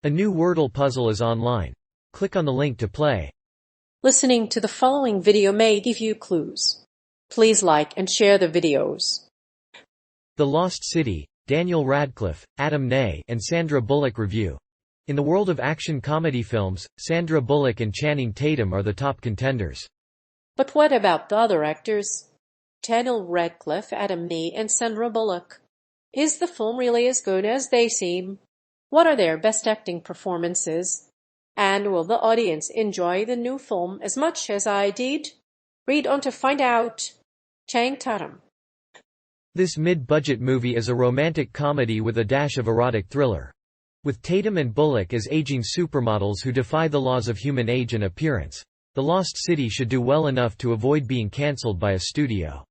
A new Wordle puzzle is online. Click on the link to play. Listening to the following video may give you clues. Please like and share the videos. The Lost City, Daniel Radcliffe, Adam Ney, and Sandra Bullock review. In the world of action comedy films, Sandra Bullock and Channing Tatum are the top contenders. But what about the other actors? Daniel Radcliffe, Adam Ney, and Sandra Bullock. Is the film really as good as they seem? What are their best acting performances? And will the audience enjoy the new film as much as I did? Read on to find out. Channing Tatum. This mid-budget movie is a romantic comedy with a dash of erotic thriller. With Tatum and Bullock as aging supermodels who defy the laws of human age and appearance, The Lost City should do well enough to avoid being cancelled by a studio.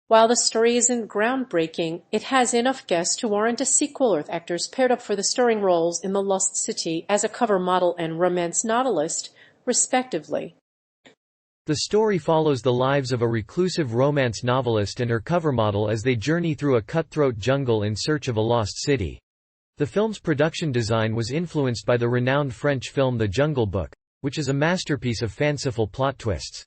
While the story isn't groundbreaking, it has enough guests to warrant a sequel with actors paired up for the starring roles in The Lost City as a cover model and romance novelist, respectively. The story follows the lives of a reclusive romance novelist and her cover model as they journey through a cutthroat jungle in search of a lost city. The film's production design was influenced by the renowned French film The Jungle Book, which is a masterpiece of fanciful plot twists.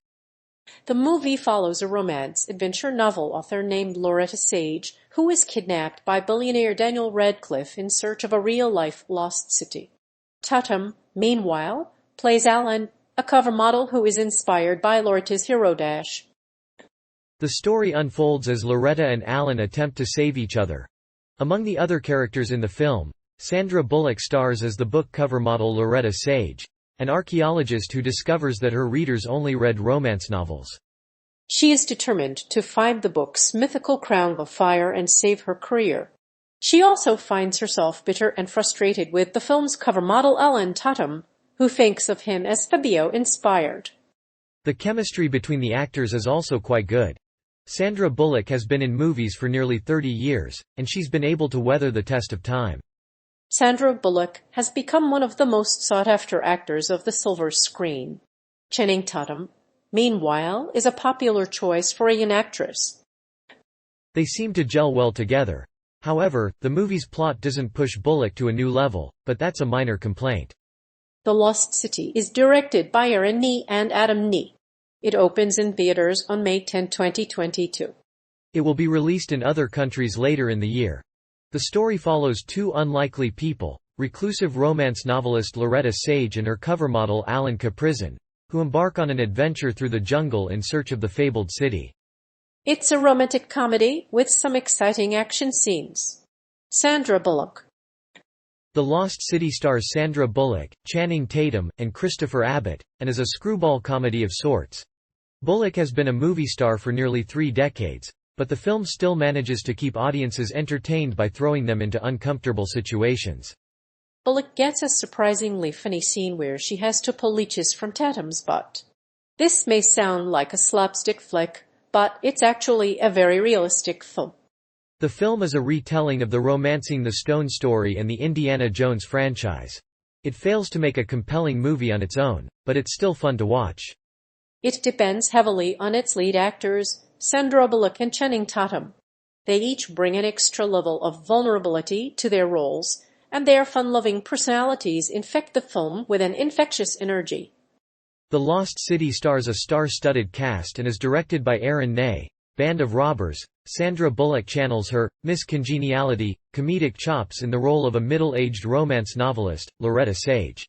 The movie follows a romance-adventure novel author named Loretta Sage, who is kidnapped by billionaire Daniel Radcliffe in search of a real-life lost city. Tatum, meanwhile, plays Alan, a cover model who is inspired by Loretta's hero dash. The story unfolds as Loretta and Alan attempt to save each other. Among the other characters in the film, Sandra Bullock stars as the book cover model Loretta Sage, an archaeologist who discovers that her readers only read romance novels. She is determined to find the book's mythical crown of fire and save her career. She also finds herself bitter and frustrated with the film's cover model Alan Tatum, who thinks of him as Fabio-inspired. The chemistry between the actors is also quite good. Sandra Bullock has been in movies for nearly 30 years, and she's been able to weather the test of time. Sandra Bullock has become one of the most sought-after actors of the silver screen. Channing Tatum, meanwhile, is a popular choice for a young actress. They seem to gel well together. However, the movie's plot doesn't push Bullock to a new level, but that's a minor complaint. The Lost City is directed by Aaron Ney and Adam Ney. It opens in theaters on May 10, 2022. It will be released in other countries later in the year. The story follows two unlikely people, reclusive romance novelist Loretta Sage and her cover model Alan Caprizin, who embark on an adventure through the jungle in search of the fabled city. It's a romantic comedy with some exciting action scenes. Sandra Bullock. The Lost City stars Sandra Bullock, Channing Tatum, and Christopher Abbott, and is a screwball comedy of sorts. Bullock has been a movie star for nearly 3 decades, but the film still manages to keep audiences entertained by throwing them into uncomfortable situations. Bullock gets a surprisingly funny scene where she has to pull leeches from Tatum's butt. This may sound like a slapstick flick, but it's actually a very realistic film. The film is a retelling of the Romancing the Stone story and the Indiana Jones franchise. It fails to make a compelling movie on its own, but it's still fun to watch. It depends heavily on its lead actors, Sandra Bullock and Channing Tatum. They each bring an extra level of vulnerability to their roles, and their fun-loving personalities infect the film with an infectious energy. The Lost City stars a star-studded cast and is directed by Aaron Ney. Band of Robbers, Sandra Bullock channels her Miss Congeniality comedic chops in the role of a middle-aged romance novelist, Loretta Sage.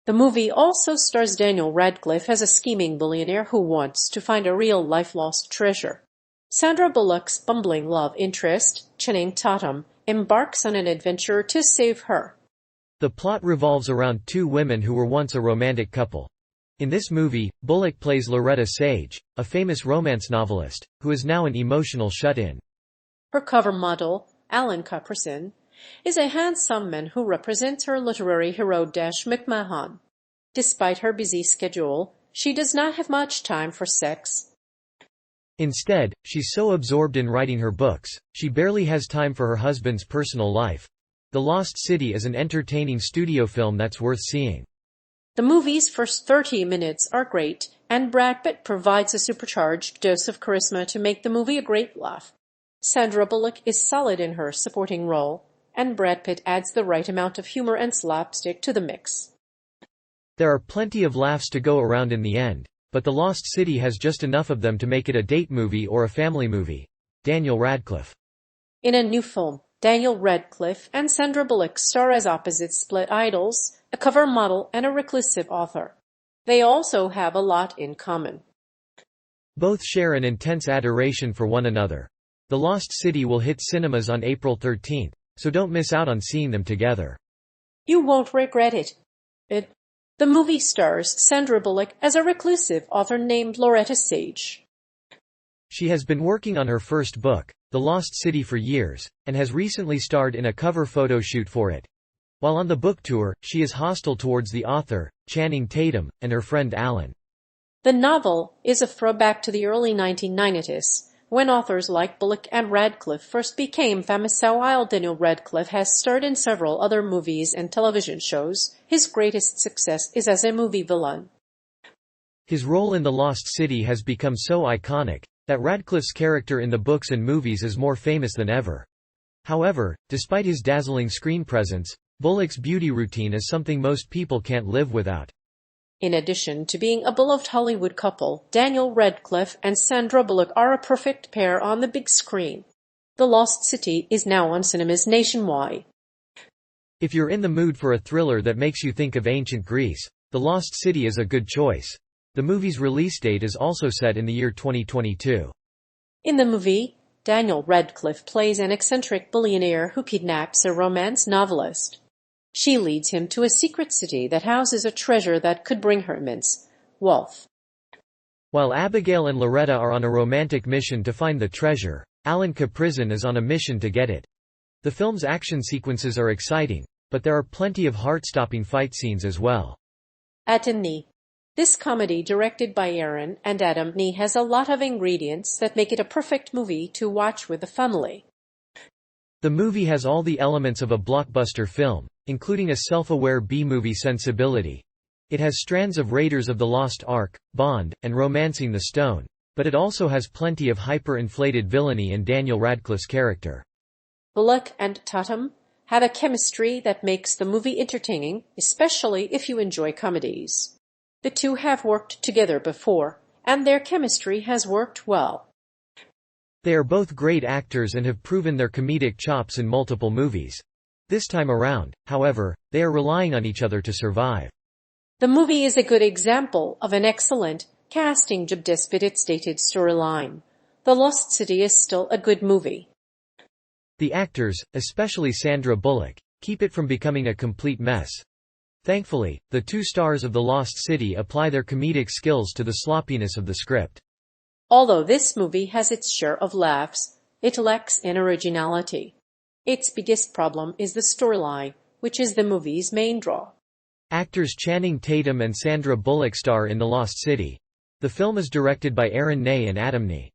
The movie also stars Daniel Radcliffe as a scheming billionaire who wants to find a real-life lost treasure. Sandra Bullock's bumbling love interest, Channing Tatum, embarks on an adventure to save her. The plot revolves around two women who were once a romantic couple. In this movie, Bullock plays Loretta Sage, a famous romance novelist, who is now an emotional shut-in. Her cover model, Alan Caprizin, is a handsome man who represents her literary hero McMahon. Despite her busy schedule, she does not have much time for sex. Instead, she's so absorbed in writing her books, she barely has time for her husband's personal life. The Lost City is an entertaining studio film that's worth seeing. The movie's first 30 minutes are great, and Brad Pitt provides a supercharged dose of charisma to make the movie a great laugh. Sandra Bullock is solid in her supporting role, and Brad Pitt adds the right amount of humor and slapstick to the mix. There are plenty of laughs to go around in the end, but The Lost City has just enough of them to make it a date movie or a family movie. Daniel Radcliffe. In a new film, Daniel Radcliffe and Sandra Bullock star as opposite split idols, a cover model and a reclusive author. They also have a lot in common. Both share an intense adoration for one another. The Lost City will hit cinemas on April 13th, so don't miss out on seeing them together. You won't regret it. The movie stars Sandra Bullock as a reclusive author named Loretta Sage. She has been working on her first book, The Lost City, for years, and has recently starred in a cover photo shoot for it. While on the book tour, she is hostile towards the author, Channing Tatum, and her friend Alan. The novel is a throwback to the early 1990s, when authors like Bullock and Radcliffe first became famous. While Daniel Radcliffe has starred in several other movies and television shows, his greatest success is as a movie villain. His role in The Lost City has become so iconic that Radcliffe's character in the books and movies is more famous than ever. However, despite his dazzling screen presence, Bullock's beauty routine is something most people can't live without. In addition to being a beloved Hollywood couple, Daniel Radcliffe and Sandra Bullock are a perfect pair on the big screen. The Lost City is now on cinemas nationwide. If you're in the mood for a thriller that makes you think of ancient Greece, The Lost City is a good choice. The movie's release date is also set in the year 2022. In the movie, Daniel Radcliffe plays an eccentric billionaire who kidnaps a romance novelist. She leads him to a secret city that houses a treasure that could bring her immense wealth. While Abigail and Loretta are on a romantic mission to find the treasure, Alan Caprizin is on a mission to get it. The film's action sequences are exciting, but there are plenty of heart-stopping fight scenes as well. Adam Nee. This comedy, directed by Aaron and Adam Nee, has a lot of ingredients that make it a perfect movie to watch with the family. The movie has all the elements of a blockbuster film, including a self-aware B-movie sensibility. It has strands of Raiders of the Lost Ark, Bond, and Romancing the Stone, but it also has plenty of hyper-inflated villainy in Daniel Radcliffe's character. Bullock and Tatum have a chemistry that makes the movie entertaining, especially if you enjoy comedies. The two have worked together before, and their chemistry has worked well. They are both great actors and have proven their comedic chops in multiple movies. This time around, however, they are relying on each other to survive. The movie is a good example of an excellent casting job despite its dated storyline. The Lost City is still a good movie. The actors, especially Sandra Bullock, keep it from becoming a complete mess. Thankfully, the two stars of The Lost City apply their comedic skills to the sloppiness of the script. Although this movie has its share of laughs, it lacks in originality. Its biggest problem is the storyline, which is the movie's main draw. Actors Channing Tatum and Sandra Bullock star in The Lost City. The film is directed by Aaron Nee and Adam Nee.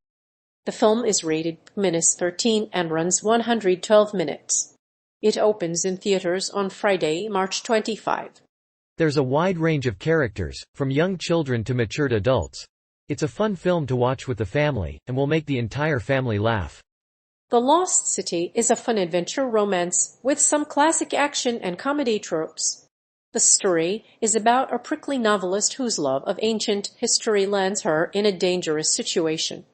The film is rated -13 and runs 112 minutes. It opens in theaters on Friday, March 25. There's a wide range of characters, from young children to matured adults. It's a fun film to watch with the family, and will make the entire family laugh. The Lost City is a fun adventure romance with some classic action and comedy tropes. The story is about a prickly novelist whose love of ancient history lands her in a dangerous situation.